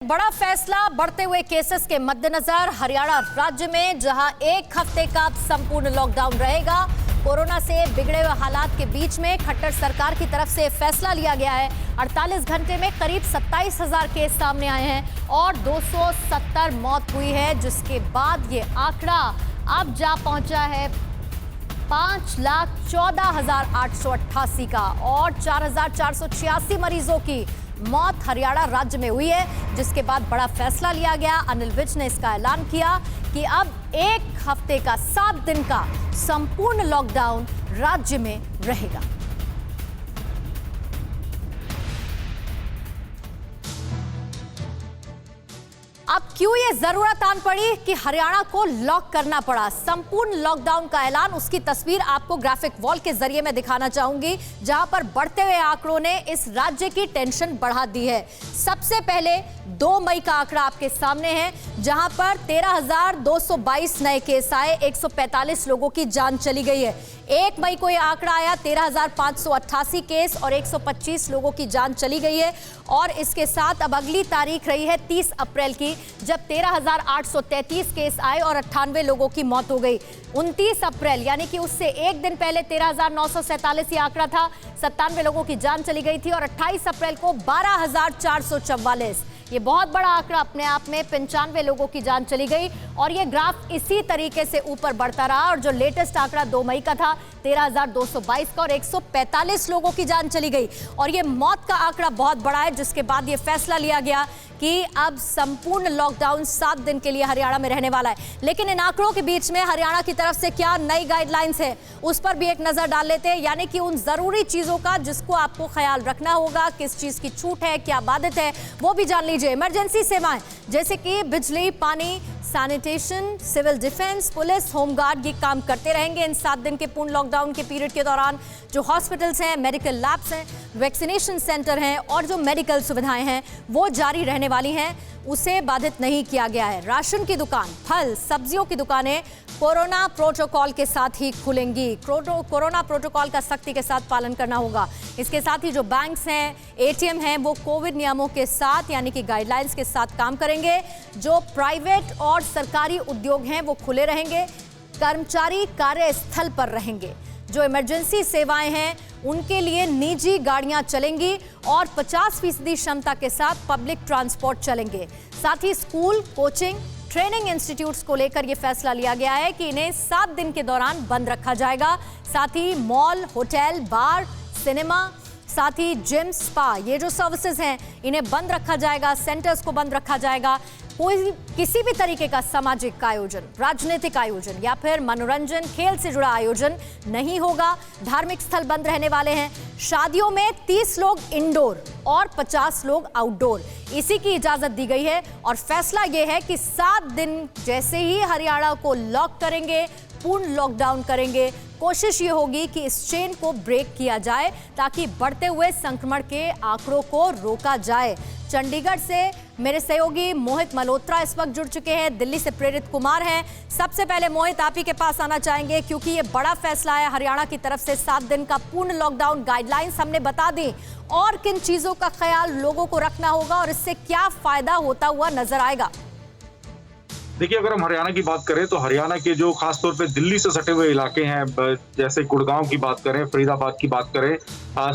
बड़ा फैसला बढ़ते हुए केसेस के मद्देनजर हरियाणा राज्य में जहां एक हफ्ते का संपूर्ण लॉकडाउन रहेगा। कोरोना से बिगड़े हुए हालात के बीच में खट्टर सरकार की तरफ से फैसला लिया गया है। 48 घंटे में करीब 27,000 केस सामने आए हैं और 270 मौत हुई है, जिसके बाद ये आंकड़ा अब जा पहुंचा है 5,14,888 का और 4,486 मरीजों की मौत हरियाणा राज्य में हुई है, जिसके बाद बड़ा फैसला लिया गया। अनिल विज ने इसका ऐलान किया कि अब एक हफ्ते का 7 दिन का संपूर्ण लॉकडाउन राज्य में रहेगा। अब क्यों ये जरूरत आन पड़ी कि हरियाणा को लॉक करना पड़ा? संपूर्ण लॉकडाउन का ऐलान, उसकी तस्वीर आपको ग्राफिक वॉल के जरिए मैं दिखाना चाहूंगी, जहां पर बढ़ते हुए आंकड़ों ने इस राज्य की टेंशन बढ़ा दी है। सबसे पहले 2 मई का आंकड़ा आपके सामने है, जहां पर 13,222 नए केस आए, 145 लोगों की जान चली गई है। 1 मई को यह आंकड़ा आया 13,588 केस और 125 लोगों की जान चली गई है। और इसके साथ अब अगली तारीख रही है 30 अप्रैल की, जब 13,833 केस आए और 98 लोगों की मौत हो गई। 29 अप्रैल यानी कि उससे एक दिन पहले 13,947 ये आंकड़ा था, 97 लोगों की जान चली गई थी। और 28 अप्रैल को 12,444, ये बहुत बड़ा आंकड़ा अपने आप में, 95 लोगों की जान चली गई। और ये ग्राफ इसी तरीके से ऊपर बढ़ता रहा और जो लेटेस्ट आंकड़ा 2 मई का था 13,222 का और 145 लोगों की जान चली गई। और ये मौत का आंकड़ा बहुत बड़ा है, जिसके बाद ये फैसला लिया गया कि अब संपूर्ण लॉकडाउन 7 दिन के लिए हरियाणा में रहने वाला है। लेकिन इन आंकड़ों के बीच में हरियाणा की तरफ से क्या नई गाइडलाइंस है, उस पर भी एक नजर डाल लेते हैं। यानी कि उन जरूरी चीजों का जिसको आपको ख्याल रखना होगा, किस चीज की छूट है, क्या बाधित है, वो भी जान लीजिए। इमरजेंसी सेवाएं जैसे कि बिजली, पानी, sanitation, civil defence, police, home guard, ये काम करते रहेंगे इन 7 दिन के पूर्ण लॉकडाउन के पीरियड के दौरान। जो हॉस्पिटल्स हैं, मेडिकल लैब्स हैं, वैक्सीनेशन सेंटर हैं और जो मेडिकल सुविधाएं हैं वो जारी रहने वाली हैं, उसे बाधित नहीं किया गया है। राशन की दुकान, फल, सब्जियों की दुकानें कोरोना प्रोटोकॉल के साथ ही खुलेंगी। कोरोना प्रोटोकॉल का सख्ती के साथ पालन करना होगा। इसके साथ ही जो बैंक्स हैं, एटीएम हैं, वो कोविड नियमों के साथ यानी कि गाइडलाइंस के साथ काम करेंगे। जो प्राइवेट और सरकारी उद्योग हैं वो खुले रहेंगे। कर्मचारी कार्यस्थल पर रहेंगे। जो इमरजेंसी सेवाएं हैं उनके लिए निजी गाड़ियां चलेंगी और 50% क्षमता के साथ पब्लिक ट्रांसपोर्ट चलेंगे। साथ ही स्कूल, कोचिंग, ट्रेनिंग इंस्टीट्यूट्स को लेकर यह फैसला लिया गया है कि इन्हें 7 दिन के दौरान बंद रखा जाएगा। साथ ही मॉल, होटल, बार, सिनेमा, साथ ही जिम, स्पा, ये जो सर्विसेज हैं इन्हें बंद रखा जाएगा। सेंटर्स को बंद रखा जाएगा। कोई किसी भी तरीके का सामाजिक आयोजन, राजनीतिक आयोजन या फिर मनोरंजन, खेल से जुड़ा आयोजन नहीं होगा। धार्मिक स्थल बंद रहने वाले हैं। शादियों में 30 लोग इंडोर और 50 लोग आउटडोर, इसी की इजाजत दी गई है। और फैसला यह है कि 7 दिन जैसे ही हरियाणा को लॉक करेंगे, पूर्ण लॉकडाउन करेंगे, कोशिश ये होगी कि इस चेन को ब्रेक किया जाए ताकि बढ़ते हुए संक्रमण के आंकड़ों को रोका जाए। चंडीगढ़ से मेरे सहयोगी मोहित मल्होत्रा इस वक्त जुड़ चुके हैं। दिल्ली से प्रेरित कुमार हैं। सबसे पहले मोहित, आप ही के पास आना चाहेंगे क्योंकि ये बड़ा फैसला है हरियाणा की तरफ से। 7 दिन का पूर्ण लॉकडाउन, गाइडलाइंस हमने बता दी, और किन चीजों का ख्याल लोगों को रखना होगा और इससे क्या फायदा होता हुआ नजर आएगा? देखिए, अगर हम हरियाणा की बात करें तो हरियाणा के जो खासतौर पे दिल्ली से सटे हुए इलाके हैं, जैसे गुड़गांव की बात करें, फरीदाबाद की बात करें,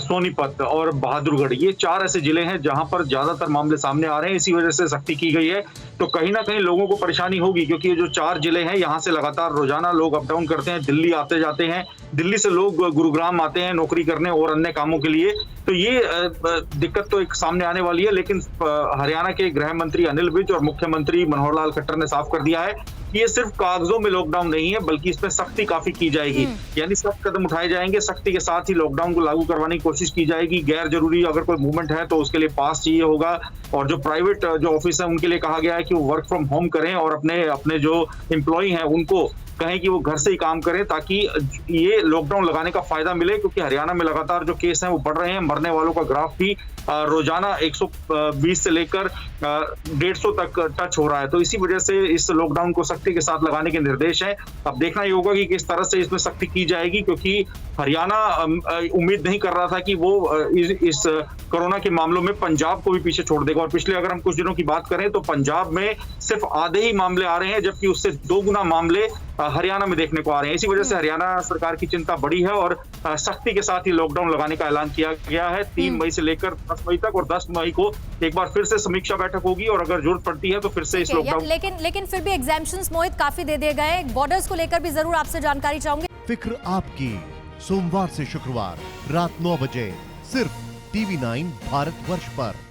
सोनीपत और बहादुरगढ़, ये 4 ऐसे जिले हैं जहां पर ज्यादातर मामले सामने आ रहे हैं। इसी वजह से सख्ती की गई है। तो कहीं ना कहीं लोगों को परेशानी होगी, क्योंकि ये जो 4 जिले हैं यहाँ से लगातार रोजाना लोग अप डाउन करते हैं, दिल्ली आते जाते हैं। दिल्ली से लोग गुरुग्राम आते हैं नौकरी करने और अन्य कामों के लिए। तो ये दिक्कत तो एक सामने आने वाली है। लेकिन हरियाणा के गृह मंत्री अनिल विज और मुख्यमंत्री मनोहर लाल खट्टर ने साफ कर दिया है कि ये सिर्फ कागजों में लॉकडाउन नहीं है, बल्कि इस पे सख्ती काफी की जाएगी। यानी सख्त कदम उठाए जाएंगे। सख्ती के साथ ही लॉकडाउन को लागू करवाने की कोशिश की जाएगी। गैर जरूरी अगर कोई मूवमेंट है तो उसके लिए पास चाहिए होगा। और जो प्राइवेट जो ऑफिस है उनके लिए कहा गया है कि वो वर्क फ्रॉम होम करें और अपने जो एम्प्लॉय हैं उनको कहें कि वो घर से ही काम करें, ताकि ये लॉकडाउन लगाने का फायदा मिले। क्योंकि हरियाणा में लगातार जो केस हैं वो बढ़ रहे हैं। मरने वालों का ग्राफ भी रोजाना 120 से लेकर 150 तक टच हो रहा है। तो इसी वजह से इस लॉकडाउन को सख्ती के साथ लगाने के निर्देश हैं। अब देखना ये होगा कि किस तरह से इसमें सख्ती की जाएगी, क्योंकि हरियाणा उम्मीद नहीं कर रहा था कि वो इस कोरोना के मामलों में पंजाब को भी पीछे छोड़ देगा। और पिछले अगर हम कुछ दिनों की बात करें तो पंजाब में सिर्फ आधे ही मामले आ रहे हैं, जबकि उससे 2 गुना मामले हरियाणा में देखने को आ रहे हैं। इसी वजह से हरियाणा सरकार की चिंता बढ़ी है और सख्ती के साथ ही लॉकडाउन लगाने का ऐलान किया गया है। 3 मई से लेकर 10 मई तक, और 10 मई को एक बार फिर से समीक्षा बैठक होगी और अगर जरूरत पड़ती है तो फिर से इस लॉकडाउन। लेकिन फिर भी एग्जाम्पशंस मोहित काफी दे दिए गए। बॉर्डर्स को लेकर भी जरूर आपसे जानकारी चाहूंगी। फिक्र आपकी, सोमवार से शुक्रवार रात 9 बजे सिर्फ TV9 भारतवर्ष पर।